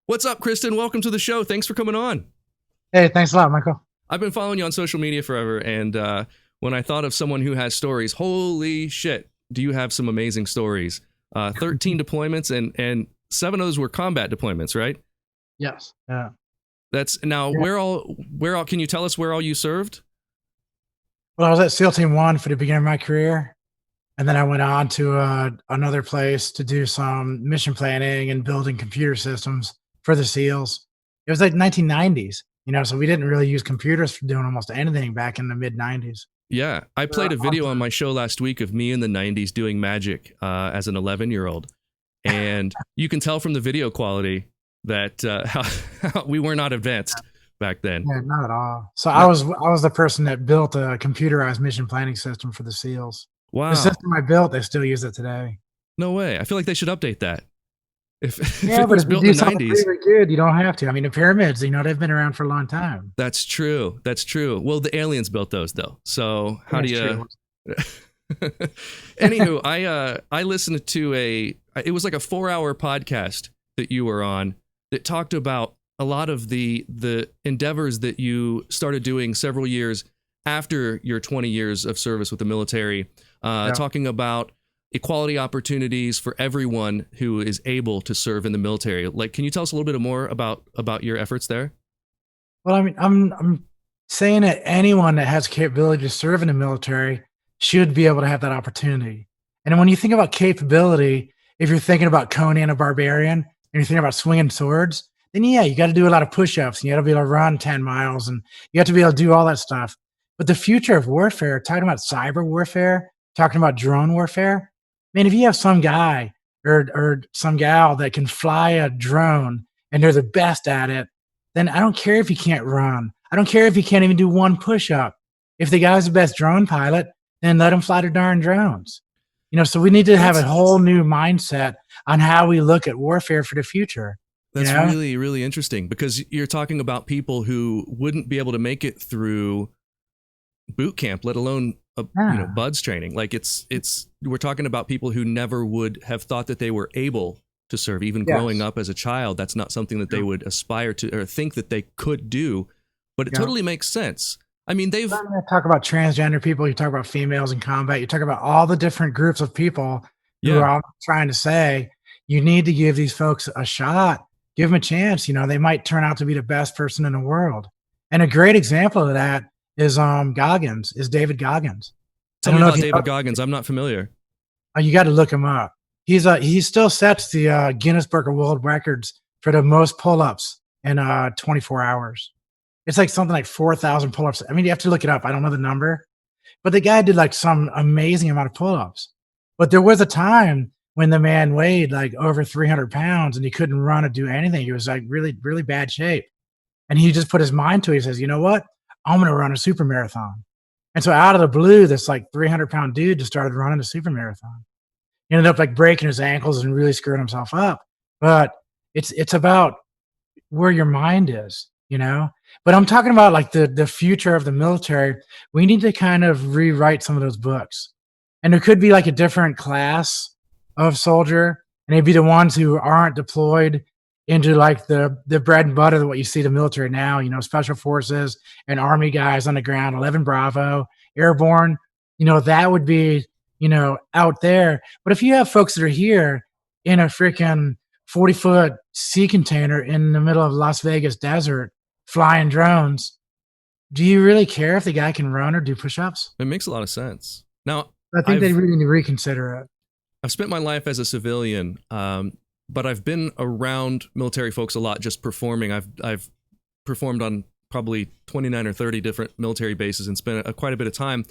What's up, Kristin? Welcome to the show. Thanks for coming on. Hey, thanks a lot, Michael. I've been following you on social media forever, and when I thought of someone who has stories, holy shit, do you have some amazing stories? 13 deployments, and 7 of those were combat deployments, right? Yes. Yeah. That's now Yeah. where all can you tell us where all you served? Well, I was at SEAL Team 1 for the beginning of my career. And then I went on to another place to do some mission planning and building computer systems for the SEALs. It was like 1990s, so we didn't really use computers for doing almost anything back in the mid 90s. Yeah, I played a video on my show last week of me in the 90s doing magic as an 11-year-old. And you can tell from the video quality that how we were not advanced back then. Yeah, not at all. So I was the person that built a computerized mission planning system for the SEALs. Wow. The system I built, they still use it today. No way. I feel like they should update that. If Yeah, it but was if you built do in the something 90s. really good, you don't have to. I mean, the pyramids, they've been around for a long time. That's true. That's true. Well, the aliens built those though. So how do you Anywho, I listened to it was like a 4-hour podcast that you were on that talked about a lot of the endeavors that you started doing several years after your 20 years of service with the military, talking about equality opportunities for everyone who is able to serve in the military. Like, can you tell us a little bit more about your efforts there? Well, I mean, I'm saying that anyone that has capability to serve in the military should be able to have that opportunity. And when you think about capability, if you're thinking about Conan a barbarian and you're thinking about swinging swords, then yeah, you got to do a lot of push-ups and you got to be able to run 10 miles and you have to be able to do all that stuff. But the future of warfare, talking about cyber warfare, talking about drone warfare, man, if you have some guy or some gal that can fly a drone and they're the best at it, then I don't care if he can't run. I don't care if he can't even do one push-up. If the guy's the best drone pilot, then let him fly the darn drones. So we need to have a whole new mindset on how we look at warfare for the future. That's really, really interesting because you're talking about people who wouldn't be able to make it through boot camp, let alone BUDS training. Like we're talking about people who never would have thought that they were able to serve, even growing up as a child. That's not something that they would aspire to or think that they could do, but it totally makes sense. I mean, you talk about transgender people, you talk about females in combat, you talk about all the different groups of people who are all trying to say, you need to give these folks a shot, give them a chance. They might turn out to be the best person in the world. And a great example of that is David Goggins. Tell me about David Goggins. I'm not familiar. You got to look him up. He still sets the Guinness Book of World Records for the most pull-ups in 24 hours. It's like something like 4,000 pull-ups. I mean, you have to look it up. I don't know the number, but the guy did like some amazing amount of pull-ups. But there was a time when the man weighed like over 300 pounds and he couldn't run or do anything. He was like really, really bad shape. And he just put his mind to it. He says, you know what? I'm going to run a super marathon. And so out of the blue, this like 300-pound dude just started running a super marathon. He ended up like breaking his ankles and really screwing himself up. But it's about where your mind is, But I'm talking about like the future of the military. We need to kind of rewrite some of those books. And there could be like a different class of soldier, and it'd be the ones who aren't deployed into like the bread and butter of what you see the military now, special forces and army guys on the ground, 11 Bravo, airborne, that would be, out there. But if you have folks that are here in a freaking 40-foot sea container in the middle of Las Vegas desert, flying drones, do you really care if the guy can run or do push-ups? It makes a lot of sense. Now, I think they really need to reconsider it. I've spent my life as a civilian, but I've been around military folks a lot just performing. I've performed on probably 29 or 30 different military bases and spent quite a bit of time.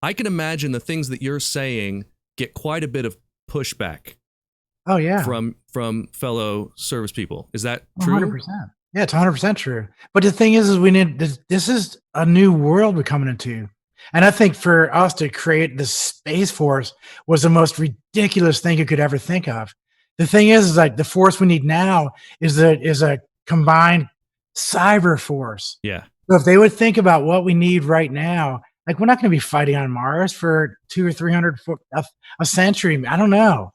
I can imagine the things that you're saying get quite a bit of pushback. Oh yeah, from fellow service people. Is that true? 100%. Yeah, it's 100% true. But the thing is we need this is a new world we're coming into. And I think for us to create the Space Force was the most ridiculous thing you could ever think of. The thing is like the force we need now is a combined cyber force. Yeah. So if they would think about what we need right now, like we're not going to be fighting on Mars for 200 or 300 a century. I don't know.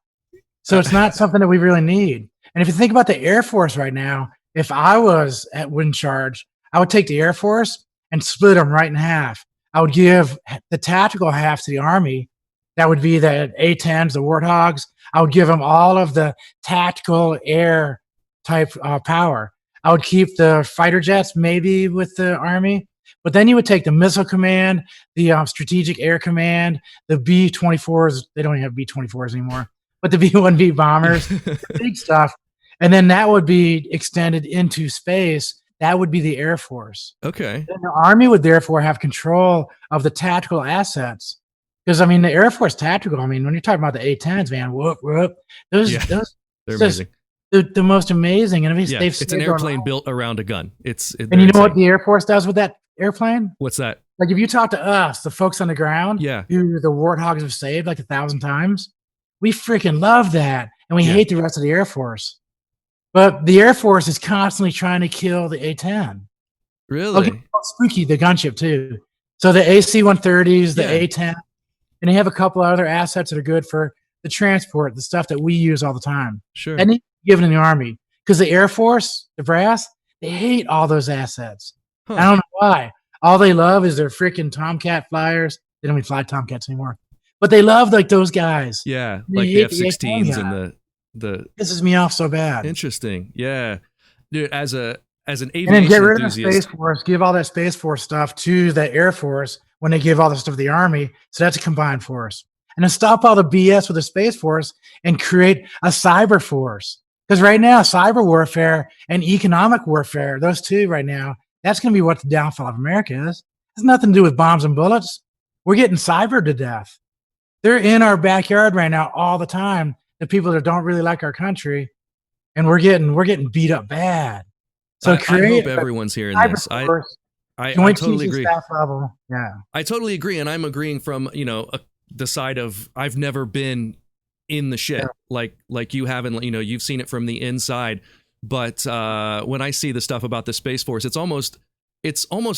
So it's not something that we really need. And if you think about the Air Force right now, if I was in charge, I would take the Air Force and split them right in half. I would give the tactical half to the Army. That would be the A-10s, the Warthogs. I would give them all of the tactical air type power. I would keep the fighter jets maybe with the Army, but then you would take the Missile Command, the Strategic Air Command, the B-24s. They don't even have B-24s anymore, but the B-1B bombers, the big stuff. And then that would be extended into space. That would be the Air Force. Okay. And the Army would therefore have control of the tactical assets. Because I mean, the Air Force tactical. I mean, when you're talking about the A-10s, man, whoop, those they're amazing. The most amazing. And yeah, it's an airplane built around a gun. And you know what the Air Force does with that airplane? What's that? Like if you talk to us, the folks on the ground, yeah, who the Warthogs have saved like 1,000 times, we freaking love that, and we hate the rest of the Air Force. But the Air Force is constantly trying to kill the A-10. Really? Okay, spooky, the gunship too. So the AC-130s, the A-10, and they have a couple other assets that are good for the transport, the stuff that we use all the time. Sure. And they give it in the Army because the Air Force, the brass, they hate all those assets. I don't know why. All they love is their freaking Tomcat flyers. They don't even fly Tomcats anymore, but they love like those guys. Yeah, like the F-16s and the pisses me off so bad. Interesting. Yeah, dude. As an aviation and then get rid enthusiast, of Space Force. Give all that Space Force stuff to the Air Force when they give all the stuff to the Army. So that's a combined force. And then stop all the BS with the Space Force and create a cyber force. Because right now, cyber warfare and economic warfare, those two right now, that's going to be what the downfall of America is. It has nothing to do with bombs and bullets. We're getting cyber to death. They're in our backyard right now all the time. The people that don't really like our country, and we're getting beat up bad. So I hope everyone's hearing this. I totally agree. Level. Yeah, I totally agree, and I'm agreeing from the side of I've never been in the shit like you haven't. You've seen it from the inside. But when I see the stuff about the Space Force, it's almost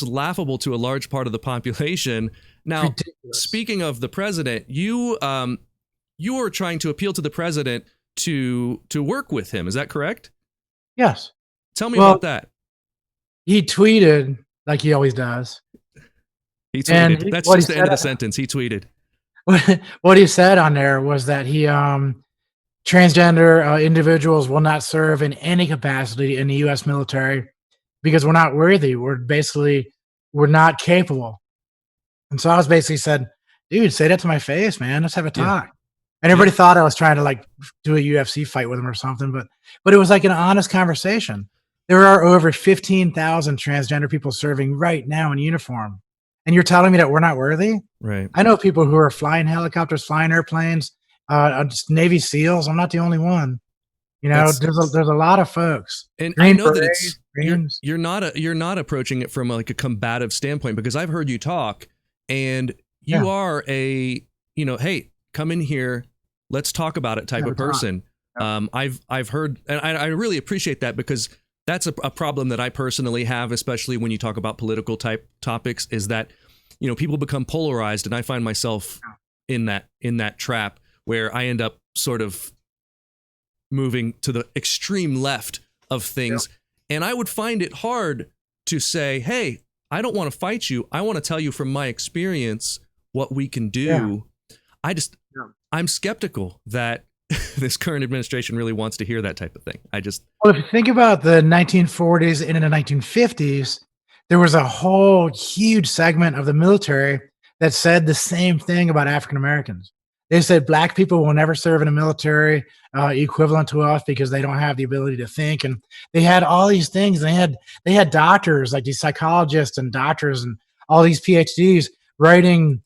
laughable to a large part of the population. Now, speaking of the president, you are trying to appeal to the president to work with him. Is that correct? Yes. Tell me about that. He tweeted like he always does. He tweeted. That's just the end of the sentence. He tweeted. What he said on there was that he transgender individuals will not serve in any capacity in the U.S. military because we're not worthy. We're not capable. And so I was basically said, dude, say that to my face, man. Let's have a talk. Yeah. And everybody thought I was trying to like do a UFC fight with him or something, but it was like an honest conversation. There are over 15,000 transgender people serving right now in uniform. And you're telling me that we're not worthy? Right. I know people who are flying helicopters, flying airplanes, Navy SEALs. I'm not the only one. There's a lot of folks. And I know that you're not approaching it from like a combative standpoint, because I've heard you talk and you are a, hey, come in here, let's talk about it type of person. I've heard, and I really appreciate that, because that's a problem that I personally have, especially when you talk about political type topics, is that, people become polarized, and I find myself in that trap where I end up sort of moving to the extreme left of things. And I would find it hard to say, hey, I don't want to fight you. I want to tell you from my experience what we can do. I'm skeptical that this current administration really wants to hear that type of thing. Well, if you think about the 1940s and in the 1950s, there was a whole huge segment of the military that said the same thing about African Americans. They said black people will never serve in the military equivalent to us because they don't have the ability to think. And they had all these things. They had doctors, like these psychologists and doctors and all these PhDs writing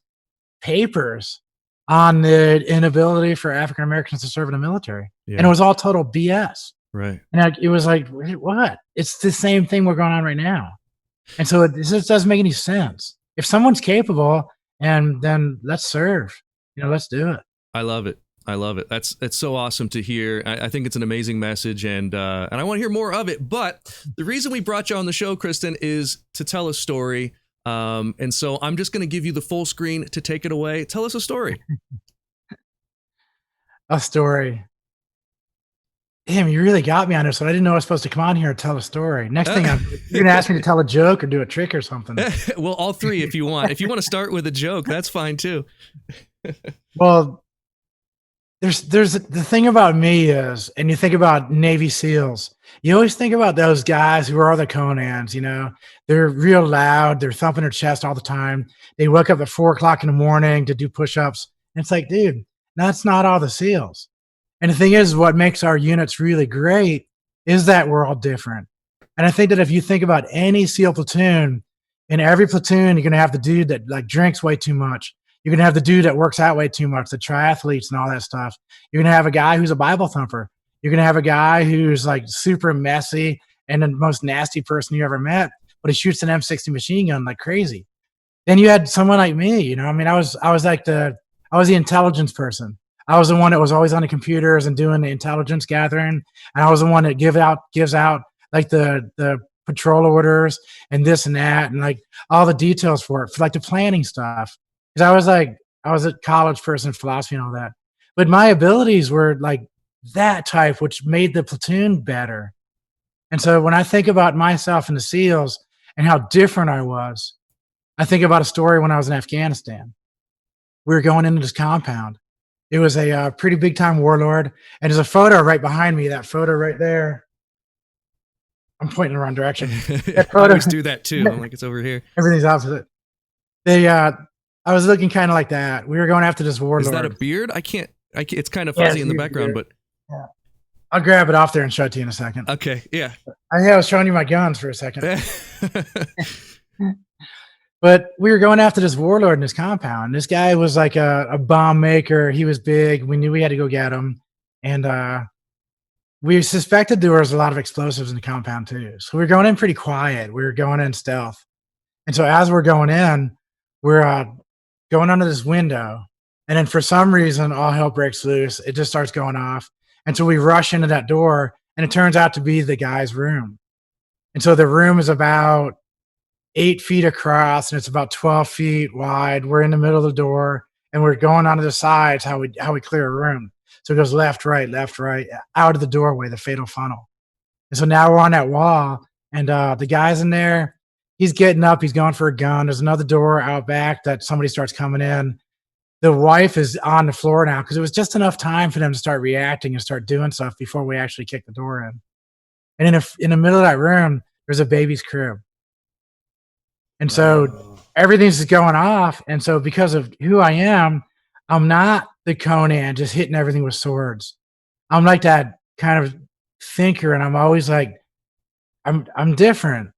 papers on the inability for African Americans to serve in the military. Yeah. And it was all total BS. Right. And it was like, what? It's the same thing we're going on right now. And so it just doesn't make any sense. If someone's capable, and then let's serve. Let's do it. I love it. It's so awesome to hear. I think it's an amazing message, and I want to hear more of it. But the reason we brought you on the show, Kristin, is to tell a story. And so I'm just going to give you the full screen to take it away. Tell us a story. A story. Damn, you really got me on this one. I didn't know I was supposed to come on here and tell a story. Next thing you're gonna ask me to tell a joke or do a trick or something. Well, all three if you want. If you want to start with a joke, that's fine too. Well, there's the thing about me is, and you think about Navy SEALs, you always think about those guys who are the Conans, you know, they're real loud, they're thumping their chest all the time. They wake up at 4 o'clock in the morning to do push-ups. And it's like, dude, that's not all the SEALs. And the thing is, what makes our units really great is that we're all different. And I think that if you think about any SEAL platoon, in every platoon, you're going to have the dude that like drinks way too much. You're going to have the dude that works out way too much, the triathletes and all that stuff. You're going to have a guy who's a Bible thumper. You're going to have a guy who's like super messy and the most nasty person you ever met, but he shoots an M60 machine gun like crazy. Then you had someone like me, you know, I mean, I was the intelligence person. I was the one that was always on the computers and doing the intelligence gathering. And I was the one that gives out like the patrol orders and this and that, and like all the details for it, for like the planning stuff. Because I was a college person in philosophy and all that. But my abilities were like that type, which made the platoon better. And so when I think about myself in the SEALs and how different I was, I think about a story when I was in Afghanistan. We were going into this compound. It was a pretty big time warlord. And there's a photo right behind me, that photo right there. I'm pointing in the wrong direction. I always do that too. I'm like, it's over here. Everything's opposite. I was looking kind of like that. We were going after this warlord. Is that a beard? I can't it's kind of fuzzy in the background, but yeah. I'll grab it off there and show it to you in a second. Okay, yeah. I was showing you my guns for a second. But we were going after this warlord in this compound. This guy was like a bomb maker. He was big. We knew we had to go get him. And we suspected there was a lot of explosives in the compound too. So we were going in pretty quiet. We were going in stealth. And so as we're going in, we're going under this window. And then for some reason, all hell breaks loose. It just starts going off. And so we rush into that door, and it turns out to be the guy's room. And so the room is about 8 feet across, and it's about 12 feet wide. We're in the middle of the door, and we're going onto the sides, how we clear a room. So it goes left, right, out of the doorway, the fatal funnel. And so now we're on that wall, and the guy's in there. He's getting up. He's going for a gun. There's another door out back that somebody starts coming in. The wife is on the floor now because it was just enough time for them to start reacting and start doing stuff before we actually kick the door in. And in the middle of that room, there's a baby's crib. And so everything's just going off. And so because of who I am, I'm not the Conan just hitting everything with swords. I'm like that kind of thinker, and I'm always like, I'm different.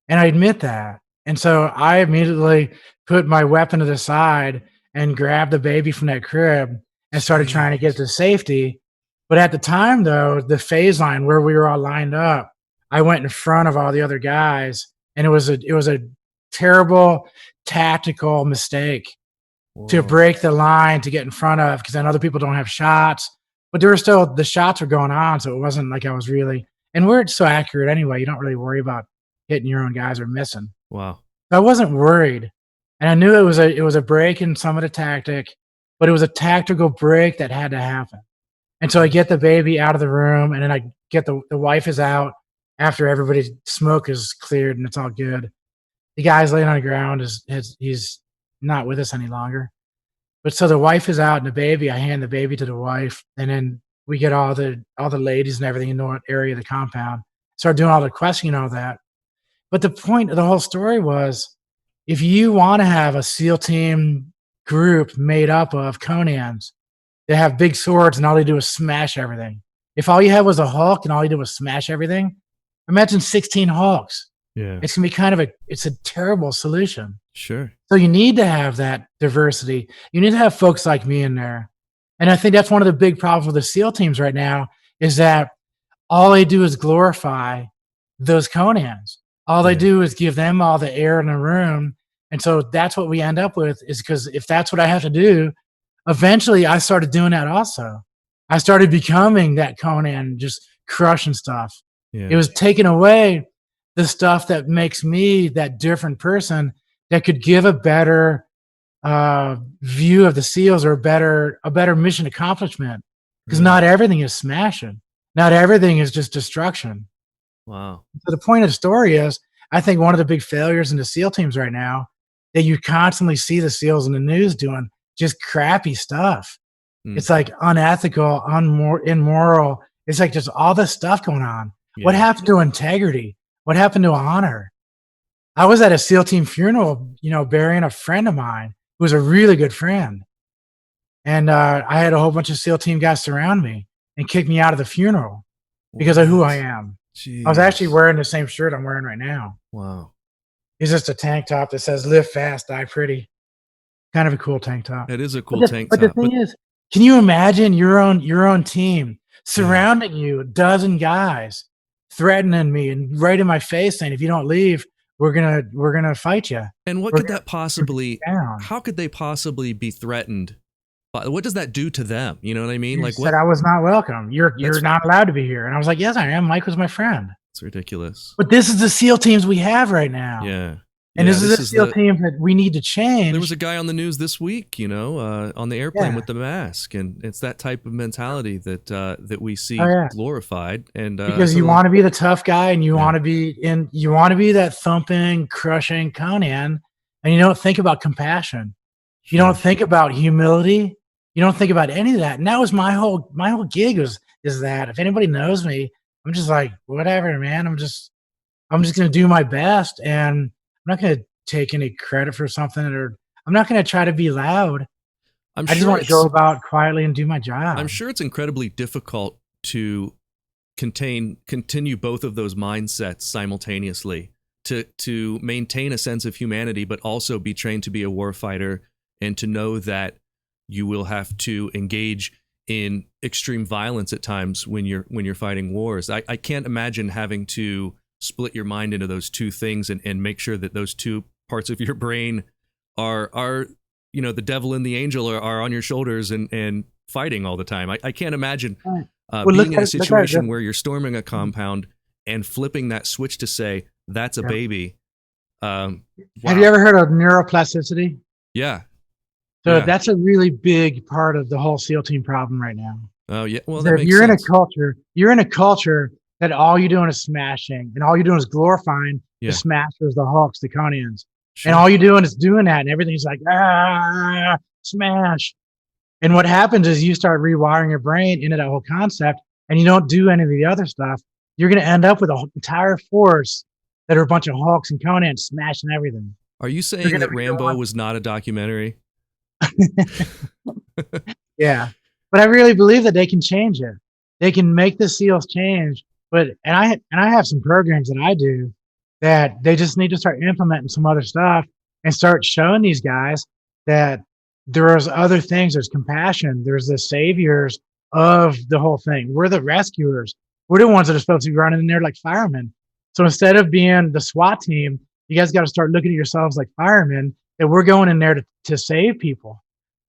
And I admit that. And so I immediately put my weapon to the side and grabbed the baby from that crib and started trying to get to safety. But at the time, though, the phase line where we were all lined up, I went in front of all the other guys, and it was a terrible tactical mistake. Whoa. To break the line to get in front of, because then other people don't have shots. But there were still, the shots were going on, so it wasn't like I was really, and we're so accurate anyway, you don't really worry about hitting your own guys or missing. Wow. I wasn't worried. And I knew it was a break in some of the tactic, but it was a tactical break that had to happen. And so I get the baby out of the room, and then I get the wife is out after everybody's smoke is cleared and it's all good. The guy's laying on the ground, he's not with us any longer. But so the wife is out and the baby, I hand the baby to the wife, and then we get all the ladies and everything in the area of the compound, start doing all the questioning and all that. But the point of the whole story was, if you want to have a SEAL team group made up of Conans, they have big swords and all they do is smash everything. If all you had was a Hulk and all you did was smash everything, imagine 16 Hulks. Yeah. It's going to be it's a terrible solution. Sure. So you need to have that diversity. You need to have folks like me in there. And I think that's one of the big problems with the SEAL teams right now, is that all they do is glorify those Conans. All they do is give them all the air in the room. And so that's what we end up with, is because if that's what I have to do, eventually I started doing that also. I started becoming that Conan, just crushing stuff. Yeah. It was taking away the stuff that makes me that different person that could give a better view of the SEALs, or a better mission accomplishment, because not everything is smashing. Not everything is just destruction. Wow. So the point of the story is, I think one of the big failures in the SEAL teams right now, that you constantly see the SEALs in the news doing just crappy stuff. Mm. It's like unethical, immoral. It's like just all this stuff going on. What Yeah. happened to integrity? What happened to honor? I was at a SEAL team funeral, burying a friend of mine who was a really good friend. And I had a whole bunch of SEAL team guys surround me and kick me out of the funeral because of who I What? am. I was actually Jeez. wearing the same shirt I'm wearing right now. Wow. It's just a tank top that says "Live fast, die pretty." Kind of a cool tank top. That is a But cool the, tank but the top. thing But is, can you imagine your own team yeah. surrounding you, a dozen guys, threatening me and right in my face saying, "If you don't leave, we're gonna fight you. And what We're could gonna that put you possibly, down." how could they possibly be threatened? But what does that do to them? You know what I mean? He Like said what? I was not welcome. You're That's not allowed to be here. And I was like, "Yes, I am. Mike was my friend." it's ridiculous. But this is the SEAL teams we have right now. Yeah. And Yeah. this is This a is SEAL the, team that we need to there was change. a guy on the news this week, on the airplane Yeah. with the mask, and it's that type of mentality that we Oh see yeah. glorified. And Because so you want to be the tough guy and yeah, you want to be that thumping, crushing Conan, and you don't think about compassion. You don't sure. think about humility. You don't think about any of that. And that was my whole gig is that if anybody knows me, I'm just like, whatever, man. I'm just gonna do my best, and I'm not gonna take any credit for something, or I'm not gonna try to be loud. I'm I just sure want to go it's about quietly and do my I'm job. sure it's incredibly difficult to continue both of those mindsets simultaneously, to maintain a sense of humanity but also be trained to be a warfighter, and to know that you will have to engage in extreme violence at times when you're fighting wars. I can't imagine having to split your mind into those two things, and make sure that those two parts of your brain are the devil and the angel are on your shoulders and fighting all the time. I can't imagine Right. Well, being in a look at situation where you're storming a compound and flipping that switch to say that's a yeah. baby. Have Wow. you ever heard of neuroplasticity? Yeah. So Yeah. that's a really big part of the whole SEAL team problem right now. Oh yeah. Well, So that if makes sense. you're in a culture that all you're doing is smashing, and all you're doing is glorifying the Yeah. Smashers, the Hulks, the Conans, and Sure. all you're doing is doing that, and everything's like smash. And what happens is you start rewiring your brain into that whole concept, and you don't do any of the other stuff. You're going to end up with an entire force that are a bunch of Hulks and Conans smashing everything. Are you You're saying going to that be Rambo was not a documentary? Yeah, but I really believe that they can change it. They can make the SEALs change. And I have some programs that I do that they just need to start implementing some other stuff and start showing these guys that there's other things. There's compassion. There's the saviors of the whole thing. We're the rescuers. We're the ones that are supposed to be running in there like firemen. So instead of being the SWAT team, you guys got to start looking at yourselves like firemen. That we're going in there to save people.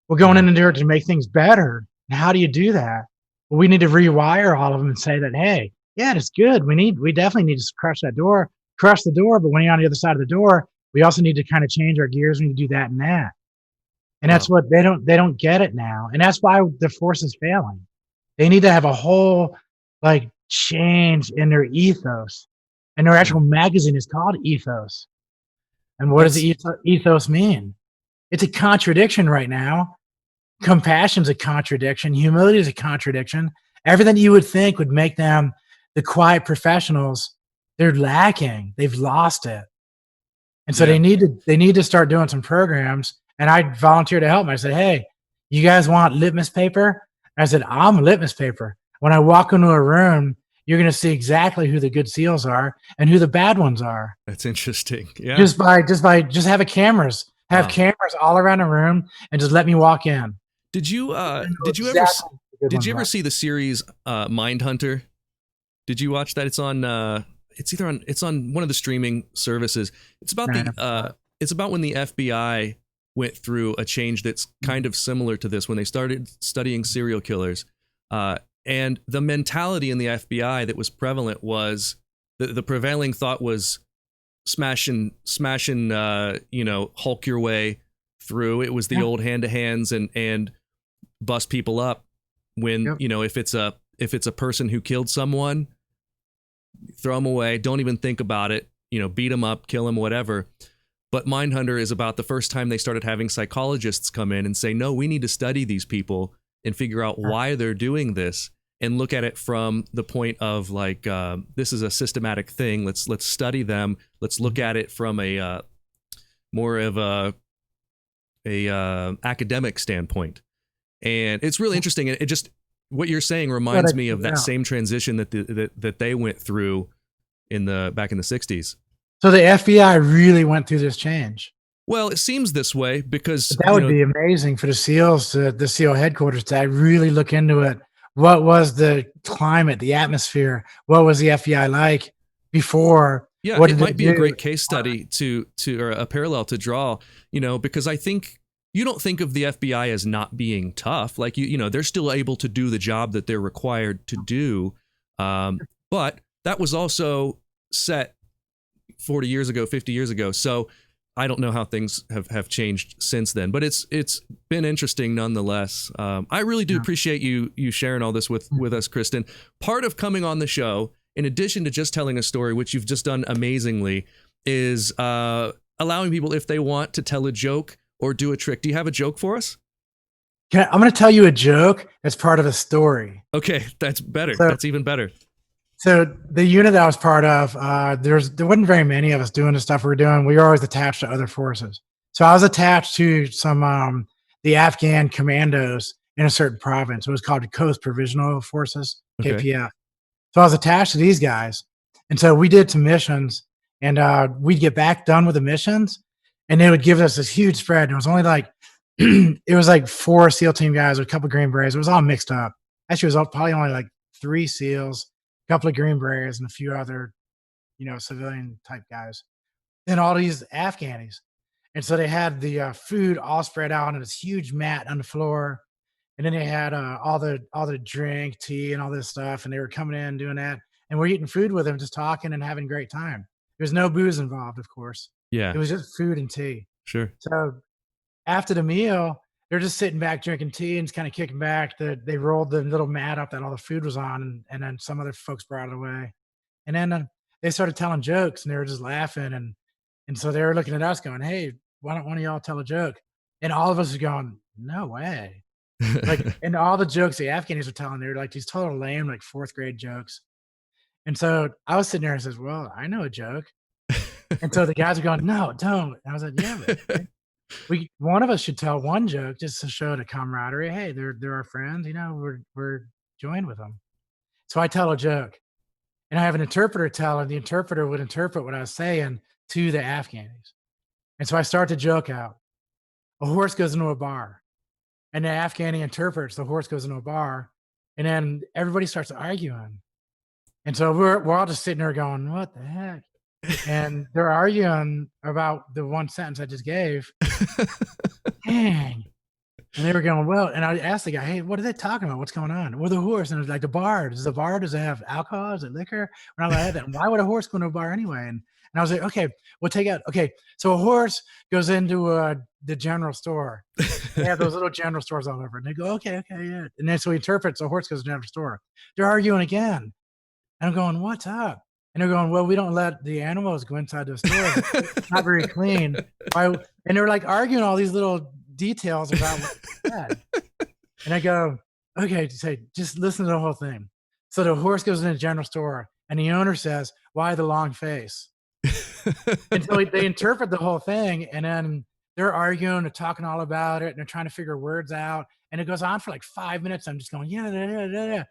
We're going in there to make things better. And how do you do that? Well, we need to rewire all of them and say that, hey, yeah, it's good. We definitely need to crush the door. But when you're on the other side of the door, we also need to kind of change our gears. We need to do that and that. And that's Wow. what they don't get it now. And that's why the force is failing. They need to have a whole like change in their ethos. And their Yeah. actual magazine is called Ethos. And what does That's the ethos mean? It's a contradiction right now. Compassion's a contradiction. Humility is a contradiction. Everything you would think would make them the quiet professionals, they're lacking. They've lost it. And so yeah. they need to start doing some programs. And I volunteered to help them. I said, hey, you guys want litmus paper? I said, I'm a litmus paper. When I walk into a room, you're going to see exactly who the good SEALs are and who the bad ones are. That's interesting. Yeah. Just have Wow. cameras all around the room and just let me walk in. Did you I know did you ever exactly who the good did ones you ever are. see the series Mindhunter? Did you watch that? It's on it's on one of the streaming services. It's about it's about when the FBI went through a change that's kind of similar to this when they started studying serial killers. And the mentality in the FBI that was prevalent was the prevailing thought was smashing Hulk your way through. It was the old hand to hands and bust people up when Yep. if it's if it's a person who killed someone, throw them away. Don't even think about it. Beat them up, kill them, whatever. But Mindhunter is about the first time they started having psychologists come in and say, no, we need to study these people and figure out why they're doing this and look at it from the point of like, this is a systematic thing. Let's study them. Let's look at it from a more of a academic standpoint. And it's really interesting. It just, what you're saying reminds me of that same transition that they went through back in the 60s. So the FBI really went through this change. Well, it seems this way because that would be amazing for the SEALs, the SEAL headquarters to really look into it. What was the climate, the atmosphere? What was the FBI like before? Yeah, it might be a great case study or a parallel to draw, because I think you don't think of the FBI as not being tough. Like, they're still able to do the job that they're required to do. But that was also set 40 years ago, 50 years ago. So I don't know how things have changed since then, but it's been interesting nonetheless. I really do appreciate you sharing all this with us, Kristin. Part of coming on the show, in addition to just telling a story, which you've just done amazingly, is allowing people, if they want, to tell a joke or do a trick. Do you have a joke for us? I'm going to tell you a joke that's part of a story. Okay, that's better. That's even better. So the unit that I was part of, there wasn't very many of us doing the stuff we were doing. We were always attached to other forces. So I was attached to some the Afghan commandos in a certain province. It was called the Coast Provisional Forces, KPF. So I was attached to these guys. And so we did some missions, and we'd get back done with the missions, and they would give us this huge spread. And it was only like, it was like 4 SEAL team guys with a couple of Green Berets. It was all mixed up. Actually, it was probably only like 3 SEALs, a couple of Green Berets, and a few other, civilian type guys, and all these Afghanis. And so they had the food all spread out on this huge mat on the floor. And then they had all the drink, tea, and all this stuff. And they were coming in doing that. And we're eating food with them, just talking and having a great time. There's no booze involved, of course. Yeah. It was just food and tea. Sure. So after the meal, they're just sitting back drinking tea and just kind of kicking back. They rolled the little mat up that all the food was on, and then some other folks brought it away. And then they started telling jokes, and they were just laughing. And so they were looking at us going, hey, why don't one of y'all tell a joke? And all of us are going, no way. And all the jokes the Afghanis were telling, they were like these total lame, like 4th grade jokes. And so I was sitting there and says, well, I know a joke. And so the guys are going, no, don't. And I was like, yeah, but one of us should tell one joke just to show the camaraderie. Hey, they're our friends, we're joined with them. So I tell a joke, and I have an interpreter tell, and the interpreter would interpret what I was saying to the Afghanis. And so I start the joke out. A horse goes into a bar, and the Afghani interprets. The horse goes into a bar, and then everybody starts arguing. And so we're all just sitting there going, what the heck? And they're arguing about the one sentence I just gave. Dang. And they were going, well, and I asked the guy, hey, what are they talking about? What's going on? Well, the horse. And it was like, the bar. Does it have alcohol? Is it liquor? And I was like, why would a horse go into a bar anyway? And I was like, okay, we'll take out. Okay, so a horse goes into the general store. They have those little general stores all over. And they go, okay, yeah. And then so he interprets, a horse goes to the general store. They're arguing again. And I'm going, what's up? And they're going, well, we don't let the animals go inside the store. It's not very clean. And they're like arguing all these little details about what they said. And I go, okay, just listen to the whole thing. So the horse goes in the general store, and the owner says, why the long face? And so they interpret the whole thing, and then they're arguing, they're talking all about it, and they're trying to figure words out. And it goes on for like 5 minutes. I'm just going, yeah.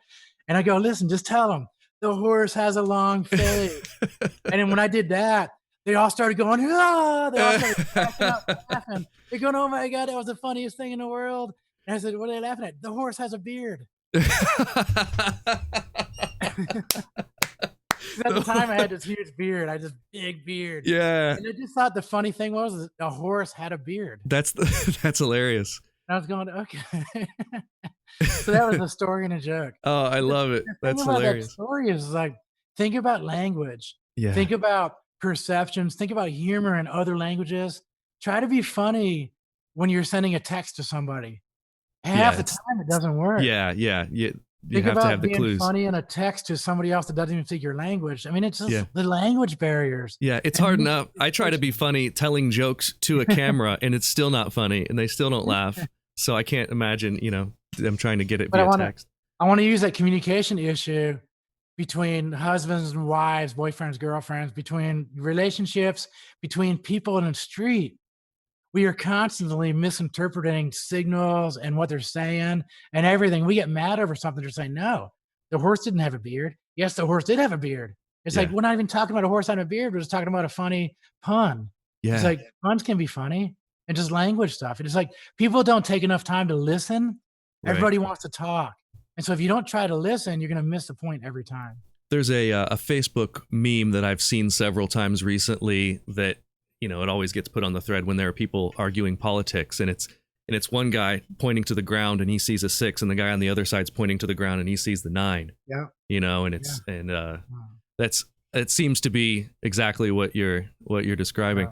And I go, listen, just tell them. The horse has a long face. And then when I did that, they all started going, ah! They all started cracking up, laughing. They're going, oh my God, that was the funniest thing in the world. And I said, what are they laughing at? The horse has a beard. At the time, I had this huge beard. I had this big beard. Yeah. And I just thought the funny thing was a horse had a beard. That's hilarious. And I was going, okay. So that was a story and a joke. Oh, I love it. That's hilarious. That story is like, think about language. Yeah. Think about perceptions. Think about humor in other languages. Try to be funny when you're sending a text to somebody. Half the time it doesn't work. Yeah. you Think have to have about the being clues. funny in a text to somebody else that doesn't even speak your language. I mean, it's just Yeah. the language barriers. Yeah, it's And hard enough. I try to be funny telling jokes to a camera and it's still not funny and they still don't laugh. So I can't imagine, them trying to get it But via text. I want to use that communication issue between husbands and wives, boyfriends, girlfriends, between relationships, between people in the street. We are constantly misinterpreting signals and what they're saying and everything. We get mad over something. They're saying, no, the horse didn't have a beard. Yes, the horse did have a beard. It's like, Yeah. we're not even talking about a horse having a beard. We're just talking about a funny pun. It's Yeah. like puns can be funny and just language stuff. And it's like people don't take enough time to listen. Right. Everybody wants to talk. And so if you don't try to listen, you're going to miss the point every time. There's a Facebook meme that I've seen several times recently that, it always gets put on the thread when there are people arguing politics, and it's one guy pointing to the ground and he sees a 6, and the guy on the other side's pointing to the ground and he sees the 9. Yeah. And it's it seems to be exactly what you're describing.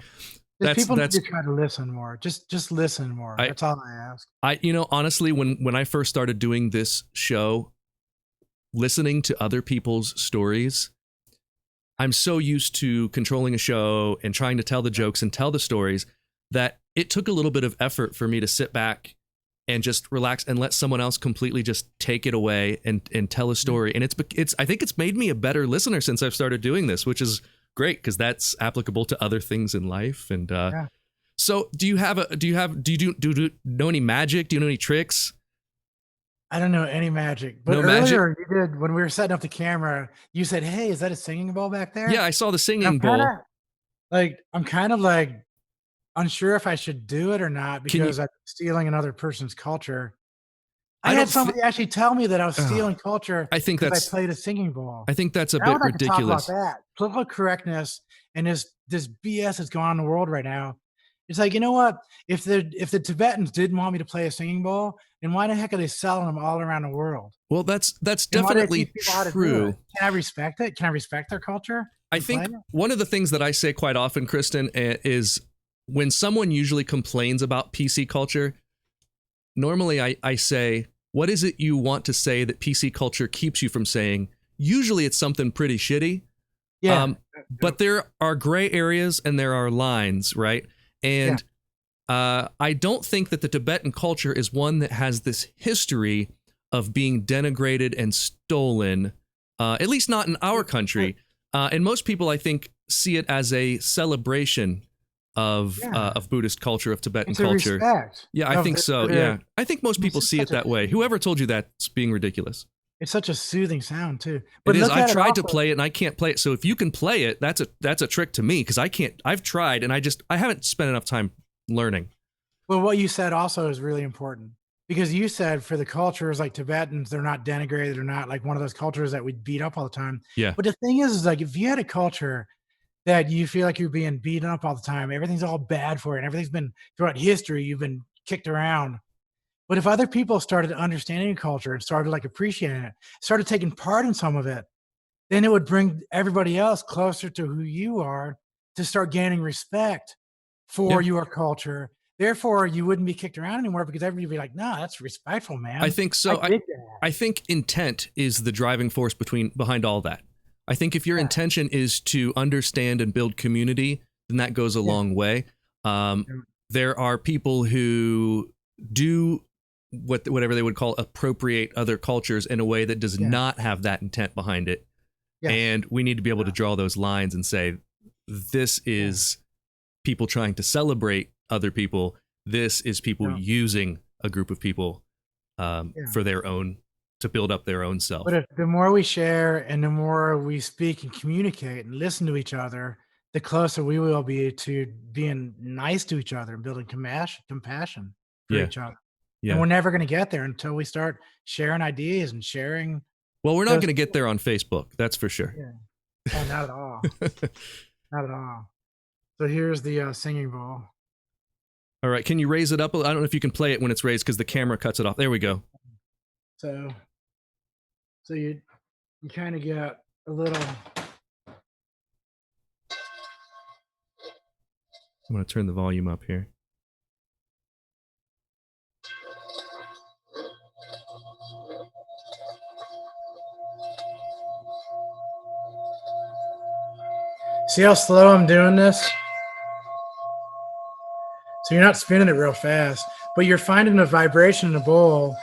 People need to try to listen more. Just listen more. That's all I ask. Honestly, when I first started doing this show, listening to other people's stories, I'm so used to controlling a show and trying to tell the jokes and tell the stories that it took a little bit of effort for me to sit back and just relax and let someone else completely just take it away and tell a story. And I think it's made me a better listener since I've started doing this, which is great because that's applicable to other things in life. And so do you know any magic? Do you know any tricks? I don't know any magic, but No earlier magic? you did, when we were setting up the camera, you said, "Hey, is that a singing bowl back there?" Yeah, I saw the singing bowl. I'm kind of like unsure if I should do it or not because I'm stealing another person's culture. I had somebody actually tell me that I was stealing culture. I think because I played a singing bowl. I think that's a I bit would like ridiculous. to talk about that political correctness and this BS that's going on in the world right now. It's like, you know what? If the Tibetans didn't want me to play a singing bowl, then why the heck are they selling them all around the world? Well, that's definitely true. Can I respect it? Can I respect their culture? I think one of the things that I say quite often, Kristin, is when someone usually complains about PC culture, normally I say, what is it you want to say that PC culture keeps you from saying? Usually it's something pretty shitty. Yeah. But there are gray areas and there are lines, right? And I don't think that the Tibetan culture is one that has this history of being denigrated and stolen, at least not in our country. And most people, I think, see it as a celebration of Buddhist culture, of Tibetan culture. Respect. Yeah, I think so. Yeah, I think most people see it that way. Whoever told you that's being ridiculous. It's such a soothing sound too. But it is. I've tried to play it and I can't play it. So if you can play it, that's a trick to me because I can't. I've tried and I haven't spent enough time learning. Well, what you said also is really important because you said for the cultures like Tibetans, they're not denigrated. They're not like one of those cultures that we beat up all the time. Yeah. But the thing is like if you had a culture that you feel like you're being beaten up all the time, everything's all bad for you, and everything's been throughout history, you've been kicked around. But if other people started understanding your culture and started like appreciating it, started taking part in some of it, then it would bring everybody else closer to who you are to start gaining respect for your culture. Therefore, you wouldn't be kicked around anymore because everybody would be like, "No, that's respectful, man." I think so. I think intent is the driving force behind all that. I think if your intention is to understand and build community, then that goes a long way. There are people who do whatever they would call appropriate other cultures in a way that does not have that intent behind it. Yes. And we need to be able to draw those lines and say, this is people trying to celebrate other people. This is people using a group of people for their own, to build up their own self. But the more we share and the more we speak and communicate and listen to each other, the closer we will be to being nice to each other and building compassion for each other. Yeah. And we're never going to get there until we start sharing ideas and sharing. Well, we're not going to get there on Facebook. That's for sure. Yeah. Oh, not at all. Not at all. So here's the singing bowl. All right. Can you raise it up? I don't know if you can play it when it's raised because the camera cuts it off. There we go. So you kind of get a little. I'm going to turn the volume up here. See how slow I'm doing this? So you're not spinning it real fast, but you're finding a vibration in the bowl,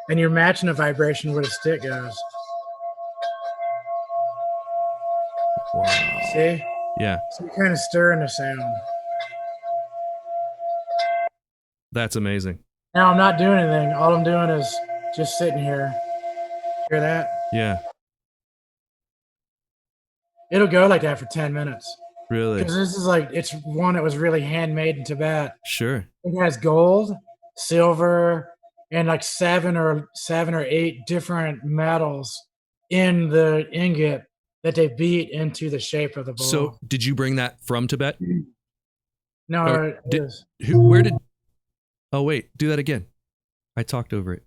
and you're matching the vibration where the stick goes. Wow. See? Yeah, So you're kind of stirring the sound. that's amazing. Now I'm not doing anything. All I'm doing is just sitting here. Hear that? Yeah, It'll go like that for 10 minutes. really. Because this is like, it's one that was really handmade in Tibet. Sure. It has gold, silver, and like seven or eight different metals in the ingot that they beat into the shape of the bowl. So, did you bring that from Tibet? No, Or it did- is. Where did? Oh wait, do that again. I talked over it.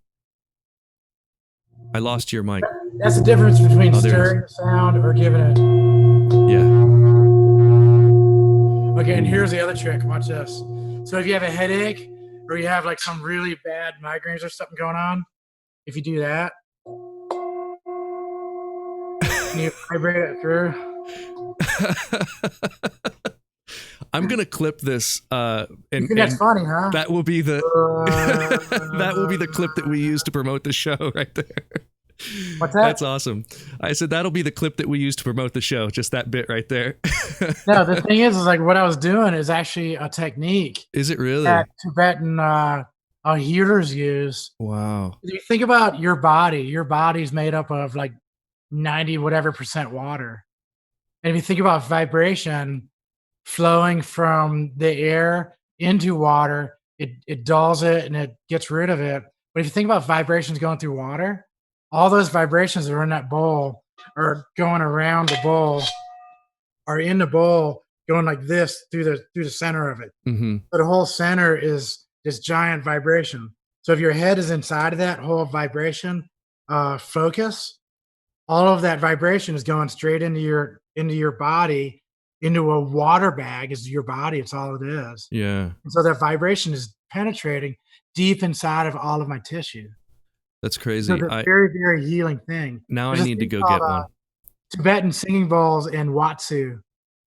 I lost your mic. That's the difference between Oh, there it is. stirring the sound or giving it. Yeah. Okay, and here's the other trick. Watch this. So if you have a headache or you have like some really bad migraines or something going on, if you do that, and you vibrate it through. I'm gonna clip this, You and think that's funny, huh? that will be the that will be the clip that we use to promote the show right there. What's that? That's awesome. I said that'll be the clip that we use to promote the show. Just that bit right there. No, the thing is like what I was doing is actually a technique Is it really? that Tibetan healers use. Wow. If you think about your body's made up of like 90 whatever percent water. And if you think about vibration flowing from the air into water, it dulls it and it gets rid of it. But if you think about vibrations going through water, all those vibrations that are in that bowl are going around the bowl, are in the bowl, going like this through the center of it. Mm-hmm. So the whole center is this giant vibration. So if your head is inside of that whole vibration focus, all of that vibration is going straight into your body, into a water bag is your body. It's all it is. Yeah. And so that vibration is penetrating deep inside of all of my tissue. That's crazy. So it's a very, very healing thing. Now There's I this need to thing go get called, one. Tibetan singing bowls and Watsu.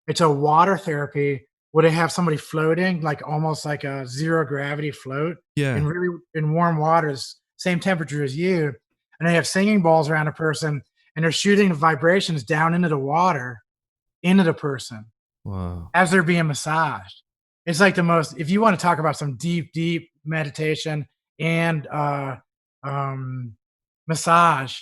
It's a water therapy where they have somebody floating, like almost like a zero gravity float Yeah. in really in warm waters, same temperature as you. And they have singing bowls around a person and they're shooting vibrations down into the water, into the person Wow. as they're being massaged. It's like the most, if you want to talk about some deep, deep meditation and massage,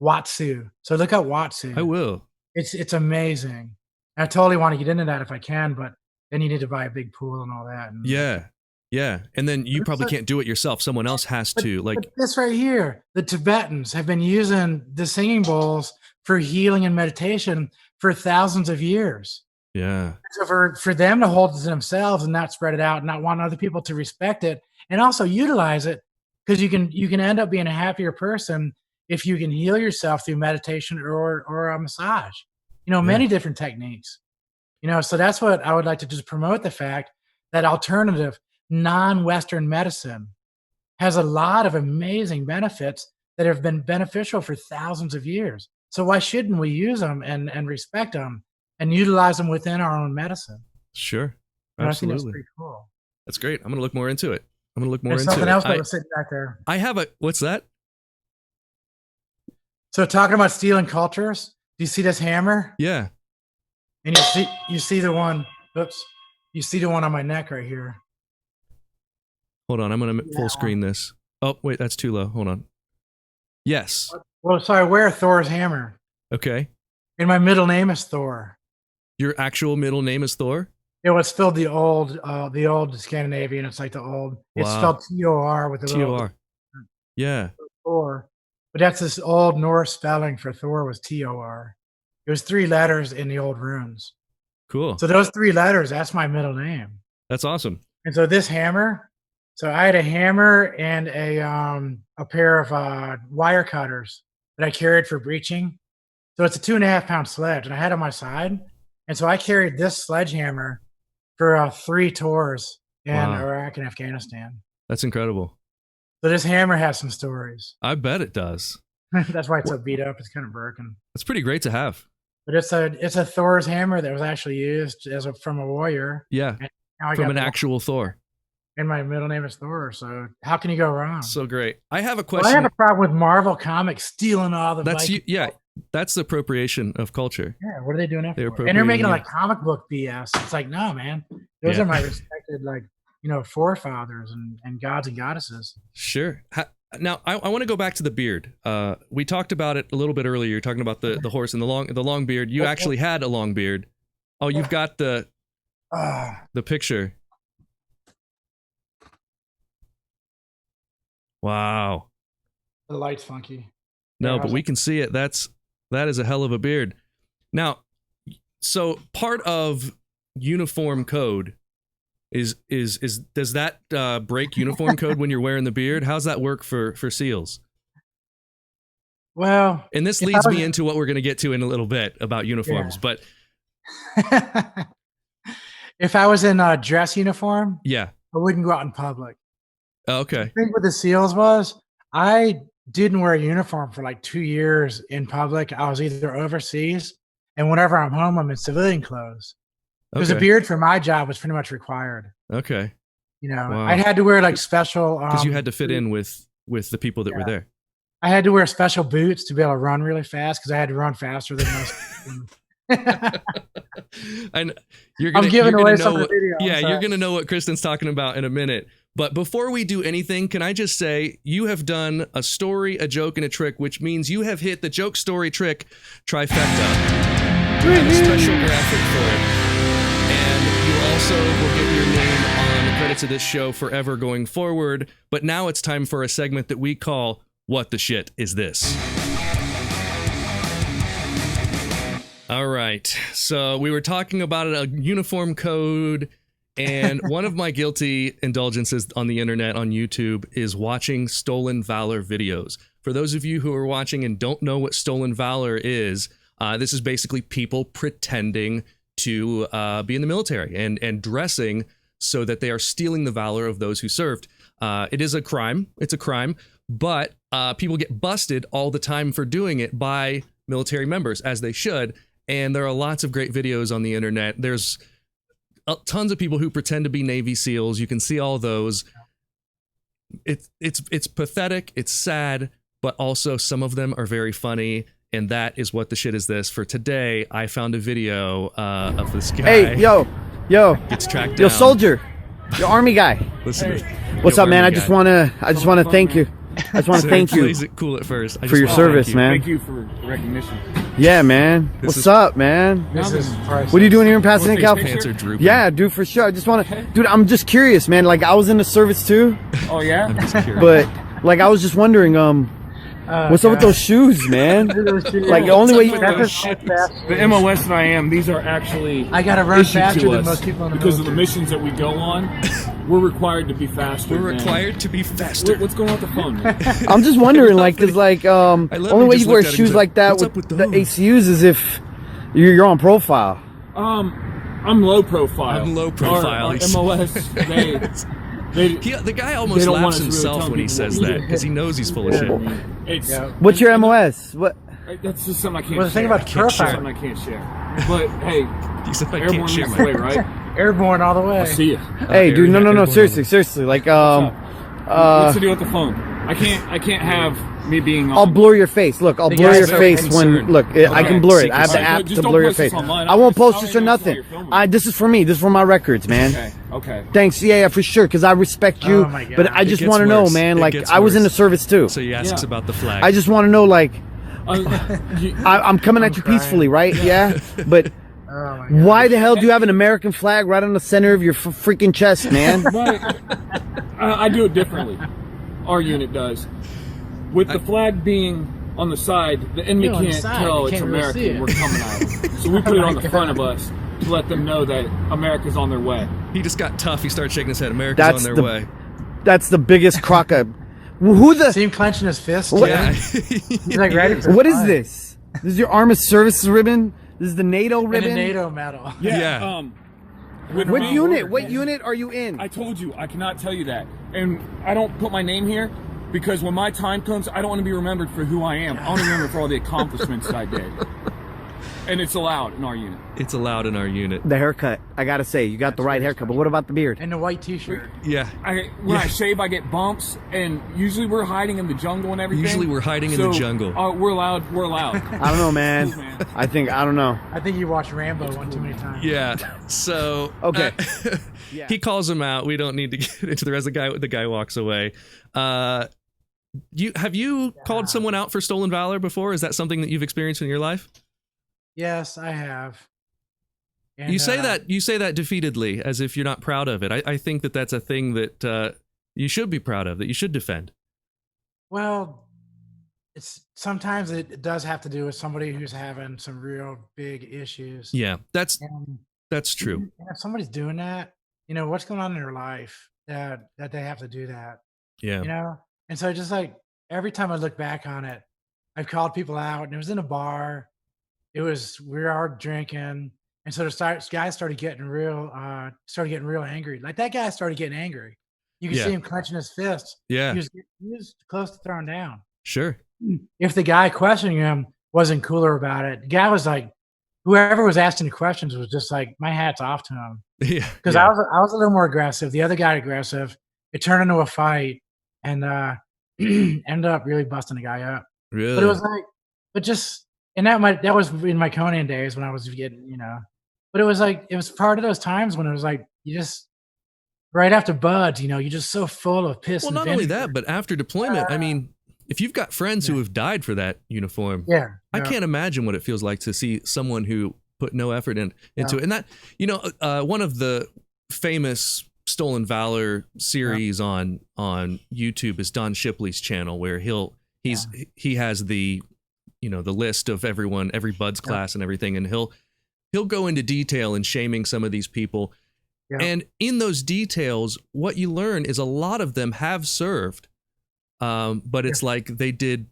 Watsu. So look at Watsu. I will. It's amazing. I totally want to get into that if I can, but then you need to buy a big pool and all that. And Yeah. Yeah. And then you probably can't do it yourself. Someone else has to. Like, but this right here, the Tibetans have been using the singing bowls for healing and meditation for thousands of years. yeah. So for them to hold it to themselves and not spread it out and not want other people to respect it and also utilize it, because you can end up being a happier person if you can heal yourself through meditation or a massage. Many different techniques. So that's what I would like to just promote, the fact that alternative non-Western medicine has a lot of amazing benefits that have been beneficial for thousands of years. So why shouldn't we use them and respect them and utilize them within our own medicine? Sure. I think Absolutely. that's pretty cool. That's great. I'm going to look more into it. There's something else that was sitting back there. I have what's that? So talking about steel and cultures, do you see this hammer? Yeah. And you see the one, oops, you see the one on my neck right here. Hold on. I'm going to full screen this. Oh, wait, that's too low. Hold on. Yes. Well, so I wear Thor's hammer. Okay. And my middle name is Thor. Your actual middle name is Thor? It was spelled the old Scandinavian. It's like the old. It's Wow. spelled T-O-R with the T-O-R. Yeah. Thor. But that's this old Norse spelling for Thor was T-O-R. It was 3 letters in the old runes. Cool. So those 3 letters, that's my middle name. That's awesome. And so this hammer, so I had a hammer and a pair of wire cutters that I carried for breaching. So it's a 2.5 pound sledge, and I had it on my side. And so I carried this sledgehammer for 3 tours in Iraq and Afghanistan. That's incredible. So this hammer has some stories. I bet it does. That's why it's so beat up. It's kind of broken. That's pretty great to have. But it's a Thor's hammer that was actually used from a warrior. Yeah, And now I from got an actual Thor. and my middle name is Thor. So how can you go wrong? So great. I have a Well, question. I have a problem with Marvel Comics stealing all the That's Viking yeah. stuff. That's the appropriation of culture. Yeah, what are they doing that They're for? And they're making appropriating like comic book BS. It's like, no, man. Those Yeah. are my respected, like, forefathers and gods and goddesses. Sure. Now I want to go back to the beard. We talked about it a little bit earlier. You're talking about the horse and the long beard. You actually had a long beard. Oh, you've got the picture. Wow. The light's funky. No, Yeah, but we can see it. That is a hell of a beard. Now, so part of uniform code is does that break uniform code when you're wearing the beard? How's that work for SEALs? Well, And this leads me into what we're going to get to in a little bit about uniforms. Yeah. But if I was in a dress uniform, yeah, I wouldn't go out in public. okay, The thing with the SEALs was I didn't wear a uniform for like 2 years in public. I was either overseas, and whenever I'm home, I'm in civilian clothes. Because a beard for my job was pretty much required. Okay, wow. I had to wear like special because you had to fit in with the people that were there. I had to wear special boots to be able to run really fast because I had to run faster than most people. And you're gonna, I'm giving you're away gonna some know of the video. yeah, you're gonna know what Kristin's talking about in a minute. But before we do anything, can I just say you have done a story, a joke, and a trick, which means you have hit the joke, story, trick trifecta. You have a special graphic for it, and you also will get your name on the credits of this show forever going forward. But now it's time for a segment that we call "What the Shit Is This?" All right, so we were talking about a uniform code, and one of my guilty indulgences on the internet, on YouTube, is watching stolen valor videos. For those of you who are watching and don't know what stolen valor is, this is basically people pretending to be in the military and dressing so that they are stealing the valor of those who served. It is a crime. It's a crime, but people get busted all the time for doing it by military members, as they should. And there are lots of great videos on the internet. There's tons of people who pretend to be Navy SEALs. You can see all those. It's pathetic. It's sad, but also some of them are very funny. And that is what the shit is this. For today, I found a video of this guy. Hey, yo, gets tracked yo, down. soldier, yo, army guy. Listen, to What's up, man? I just wanna thank you. I just want to thank you Plays it cool at first. for your service, man. Thank you for recognition. Yeah, man. What's up, man? This is What are you doing here in Pasadena, His California? Pants are drooping. Yeah, dude, for sure. I just want to, dude. I'm just curious, man. Like, I was in the service too, Oh yeah. I'm just curious. but like, I was just wondering, what's up with those shoes, man? Like, the only way you, The MOS that I am, these are actually I gotta run issued faster to than us most people in the because of the military. missions that we go on. We're required to be faster. We're man. required to be faster. What's going on with the phone, man? I'm just wondering, like, cause like, love only you way just you wear looked at him, shoes he's like that "What's up with with the those?" ACUs is if you're on profile. I'm low profile. I'm low profile. Our He's- MOS, The guy almost They don't want laughs us to really himself tell when he people says what we that do. because he knows he's full of shit. it's What's your MOS? What? that's just something I can't. Well, the thing share. about Can't share. profile, something I can't share. But hey, He said, I airborne can't share leads my the way, right? airborne all the way. I'll see you. Hey, dude, no, Airborne. seriously, like, What's the deal with the phone? I can't have me being. I'll blur your face. Look, I'll The blur guy's your so face concerned. when. Look, I can blur it. I have the Secret app Just to don't blur your post this face. online. I won't post I this don't or even know nothing. why you're filming. This is for me. This is for my records, man. Okay. Thanks, yeah, for sure. Because I respect you, Oh my God. but I It just gets want to know, worse. man. It Like, gets I was in the worse. service too. So he asks Yeah. about the flag. I just want to know, like, You- I'm coming at you crying. peacefully, right? Yeah, but. Oh my God. Why the hell do you have an American flag right on the center of your freaking chest, man? But I do it differently. Our unit does. With the flag being on the side, the enemy Yeah, on the can't side. tell You it's can't really see American. it. We're coming at them. So we put it on the front of us to let them know that America's on their way. He just got tough. He started shaking his head. America's That's on their the- way. That's the biggest crock of. Who the? See him clenching his fist. What? Yeah. He's like ready for What is fight. this? This is your Armed Services ribbon? This is the NATO And ribbon? a NATO medal. Yeah. With What me- unit? What unit are you in? I told you, I cannot tell you that. And I don't put my name here because when my time comes, I don't want to be remembered for who I am. I want to be remembered for all the accomplishments that I did. And it's allowed in our unit. It's allowed in our unit. The haircut, I gotta say, you got the right haircut. But what about the beard? And the white T-shirt. Yeah. When I shave, I get bumps, and usually we're hiding in the jungle and everything. Usually we're hiding in the jungle. We're allowed. We're allowed. I don't know, man. I don't know. I think you watched Rambo one too many times. Yeah. So Okay. Yeah. He calls him out. We don't need to get into the rest. The guy walks away. Have you called someone out for stolen valor before? Is that something that you've experienced in your life? Yes, I have. And, you say that defeatedly, as if you're not proud of it. I think that that's a thing that you should be proud of, that you should defend. Well, sometimes it does have to do with somebody who's having some real big issues. Yeah, that's true. And if somebody's doing that, what's going on in their life that they have to do that. Yeah. And so just like every time I look back on it, I've called people out, and it was in a bar. We were all drinking, and so the guy started getting real angry. Like that guy started getting angry. You could see him clenching his fists. Yeah. He was close to throwing down. Sure. If the guy questioning him wasn't cooler about it, the guy was like, whoever was asking the questions was just like, my hat's off to him. Yeah. Because I was a little more aggressive. The other guy aggressive. It turned into a fight, and ended up really busting the guy up. Really? But it was like, that was in my Conan days when I was getting, But it was like, it was part of those times when it was like, you just right after buds, you're just so full of piss. Well, and not vinegar. only that, but after deployment, I mean, if you've got friends who have died for that uniform, I can't imagine what it feels like to see someone who put no effort into it. And that, one of the famous Stolen Valor series on YouTube is Don Shipley's channel, where he has the the list of every Buds class and everything, and he'll go into detail in shaming some of these people. Yeah. And in those details, what you learn is a lot of them have served, but it's like they did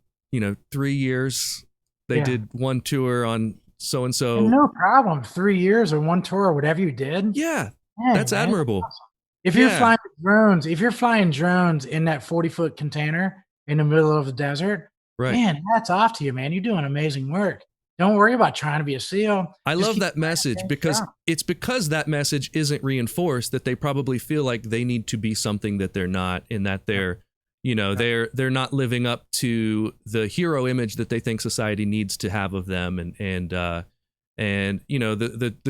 3 years, they did one tour on so and so. No problem, 3 years or one tour or whatever you did. Yeah, that's admirable. That's awesome. If you're flying drones in that 40-foot container in the middle of the desert, man, that's off to you, man. You're doing amazing work. Don't worry about trying to be a SEAL. I love that message because that message isn't reinforced, that they probably feel like they need to be something that they're not, in that they're not living up to the hero image that they think society needs to have of them, and the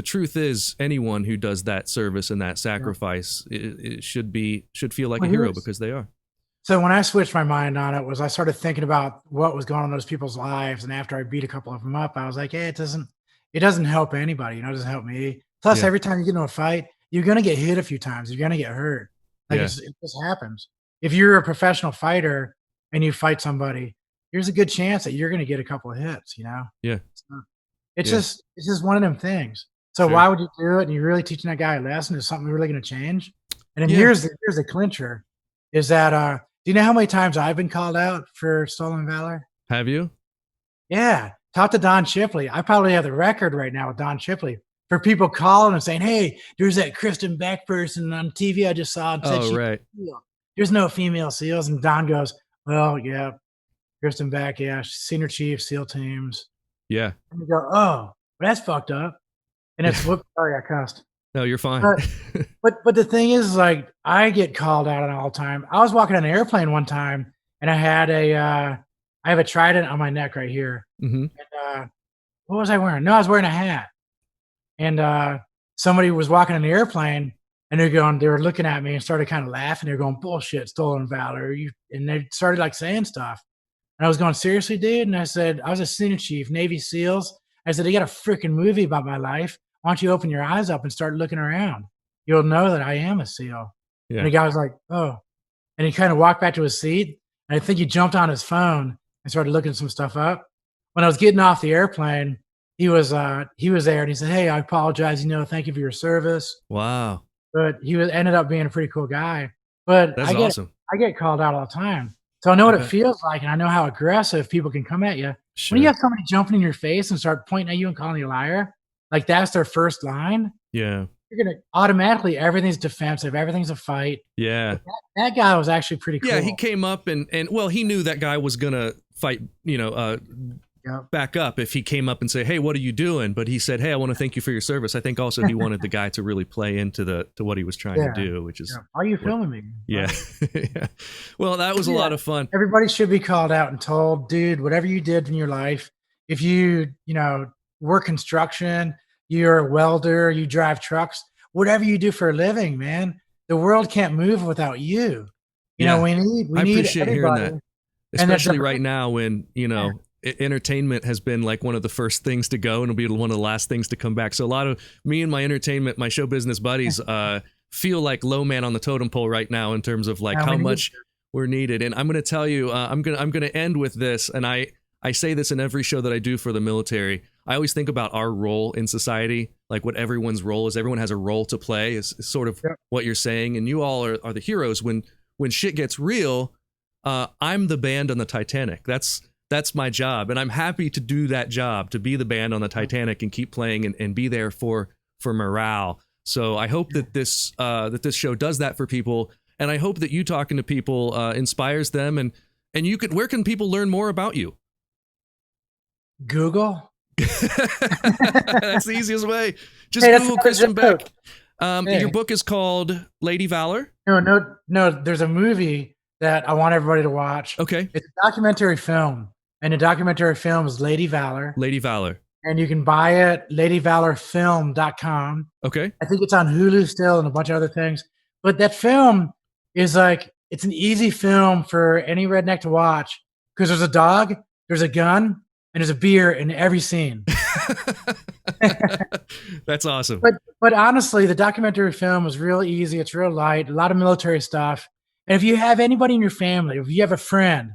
truth is, anyone who does that service and that sacrifice it should feel like a hero, because they are. So when I switched my mind on it, was I started thinking about what was going on in those people's lives, and after I beat a couple of them up, I was like, hey, it doesn't help anybody, it doesn't help me. Plus, every time you get into a fight, you're gonna get hit a few times, you're gonna get hurt. It just happens. If you're a professional fighter and you fight somebody, there's a good chance that you're gonna get a couple of hits. Yeah. So it's just one of them things. So why would you do it? And you're really teaching that guy a lesson? Is something really gonna change? And then here's the clincher: is that do you know how many times I've been called out for stolen valor? Have you? Yeah. Talk to Don Shipley. I probably have the record right now with Don Shipley for people calling and saying, hey, there's that Kristin Beck person on TV I just saw. And said there's no female SEALs. And Don goes, well, yeah, Kristin Beck, she's senior chief, SEAL teams. Yeah. And you go, oh, well, that's fucked up. And it's, sorry, I cussed. No, you're fine. But the thing is, like, I get called out all the time. I was walking on an airplane one time, and I had I have a trident on my neck right here. Mm-hmm. And what was I wearing? No, I was wearing a hat. And somebody was walking on the airplane, and they were looking at me and started kind of laughing. They're going, bullshit, stolen valor. And they started like saying stuff. And I was going, seriously, dude? And I said, I was a senior chief, Navy SEALs. I said, they got a freaking movie about my life. Why don't you open your eyes up and start looking around? You'll know that I am a SEAL. Yeah. And the guy was like, oh. And he kind of walked back to his seat. And I think he jumped on his phone and started looking some stuff up. When I was getting off the airplane, he was there and he said, hey, I apologize. Thank you for your service. Wow. But he ended up being a pretty cool guy. But that's awesome. I get called out all the time. So I know what it feels like, and I know how aggressive people can come at you. Sure. When you have somebody jumping in your face and start pointing at you and calling you a liar, like that's their first line. Yeah. You're going to automatically, everything's defensive. Everything's a fight. Yeah. That guy was actually pretty cool. Yeah. He came up and well, he knew that guy was going to fight, back up if he came up and say, "Hey, what are you doing?" But he said, "Hey, I want to thank you for your service." I think also he wanted the guy to really play into what he was trying to do, which is Why are you filming me? Yeah. Yeah. Well, that was a lot of fun. Everybody should be called out and told, dude, whatever you did in your life, if you work construction, you're a welder, you drive trucks, whatever you do for a living, man, the world can't move without you. You know, we need I appreciate everybody. hearing that. Especially right now when, entertainment has been like one of the first things to go and it'll be one of the last things to come back. So a lot of me and my show business buddies feel like low man on the totem pole right now in terms of like how much we're needed. And I'm going to tell you, I'm going to end with this. And I say this in every show that I do for the military. I always think about our role in society, like what everyone's role is. Everyone has a role to play is sort of what you're saying. And you all are the heroes. When shit gets real, I'm the band on the Titanic. That's my job. And I'm happy to do that job, to be the band on the Titanic and keep playing and be there for morale. So I hope that this show does that for people. And I hope that you talking to people inspires them. And where can people learn more about you? Google. That's the easiest way. Just Google Kristin Beck. Your book is called Lady Valor. No. There's a movie that I want everybody to watch. Okay. It's a documentary film, and the documentary film is Lady Valor. Lady Valor. And you can buy it ladyvalorfilm.com. Okay. I think it's on Hulu still and a bunch of other things. But that film is like, it's an easy film for any redneck to watch because there's a dog, there's a gun, and there's a beer in every scene. That's awesome. But honestly, the documentary film is real easy. It's real light, a lot of military stuff. And if you have anybody in your family, if you have a friend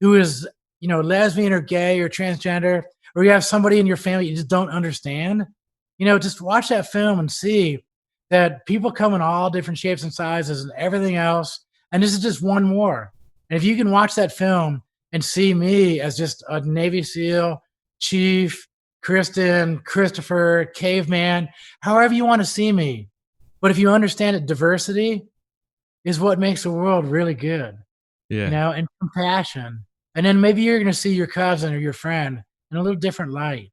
who is, lesbian or gay or transgender, or you have somebody in your family you just don't understand, just watch that film and see that people come in all different shapes and sizes and everything else. And this is just one more. And if you can watch that film and see me as just a Navy SEAL, Chief, Kristin, Christopher, Caveman, however you want to see me. But if you understand that diversity is what makes the world really good, and compassion. And then maybe you're going to see your cousin or your friend in a little different light,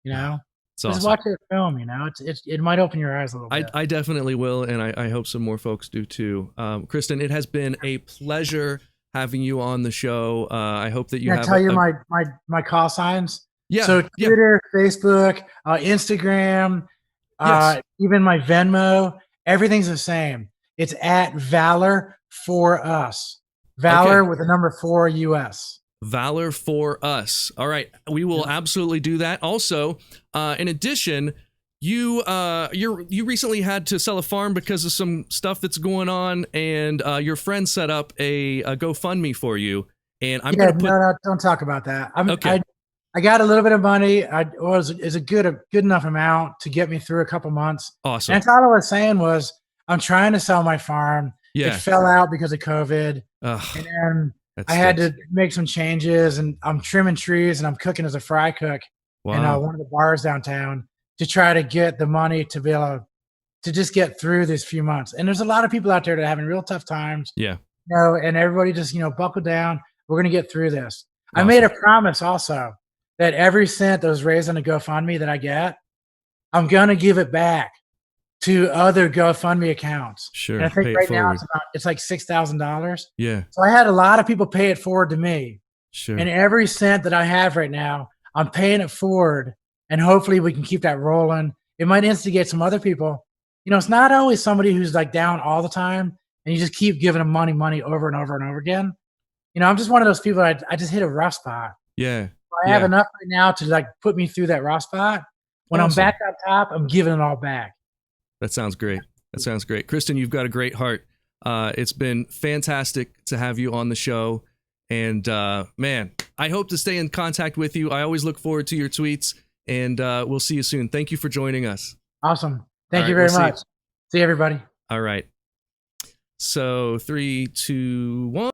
Just awesome. watch that film, it might open your eyes a little bit. I definitely will, and I hope some more folks do too. Kristin, it has been a pleasure having you on the show. I hope that you have. Tell you my call signs. Yeah. So Twitter, Facebook, Instagram, even my Venmo, everything's the same. It's at Valor for Us. Valor with the number 4 US. Valor for Us. All right, we will absolutely do that. Also, in addition, you recently had to sell a farm because of some stuff that's going on, and your friend set up a GoFundMe for you. And I'm gonna put. No, don't talk about that. Okay. I got a little bit of money. Is a good enough amount to get me through a couple months. Awesome. And that's all I was saying was I'm trying to sell my farm. Yeah. It fell out because of COVID. And then I had to make some changes, and I'm trimming trees and I'm cooking as a fry cook in one of the bars downtown to try to get the money to be able to just get through these few months. And there's a lot of people out there that are having real tough times. Yeah. And everybody just, buckle down. We're going to get through this. Awesome. I made a promise also that every cent that was raised on the GoFundMe that I get, I'm going to give it back to other GoFundMe accounts. Sure. And I think right now it's like $6,000. Yeah. So I had a lot of people pay it forward to me. Sure. And every cent that I have right now, I'm paying it forward. And hopefully we can keep that rolling. It might instigate some other people. It's not always somebody who's like down all the time and you just keep giving them money over and over and over again. I'm just one of those people I just hit a rough spot. Yeah. I have enough right now to like put me through that rough spot. When I'm back on top, I'm giving it all back. That sounds great. Kristin, you've got a great heart. It's been fantastic to have you on the show. And man, I hope to stay in contact with you. I always look forward to your tweets, and we'll see you soon. Thank you for joining us. Awesome. Thank you very much. See everybody. All right. So 3, 2, 1.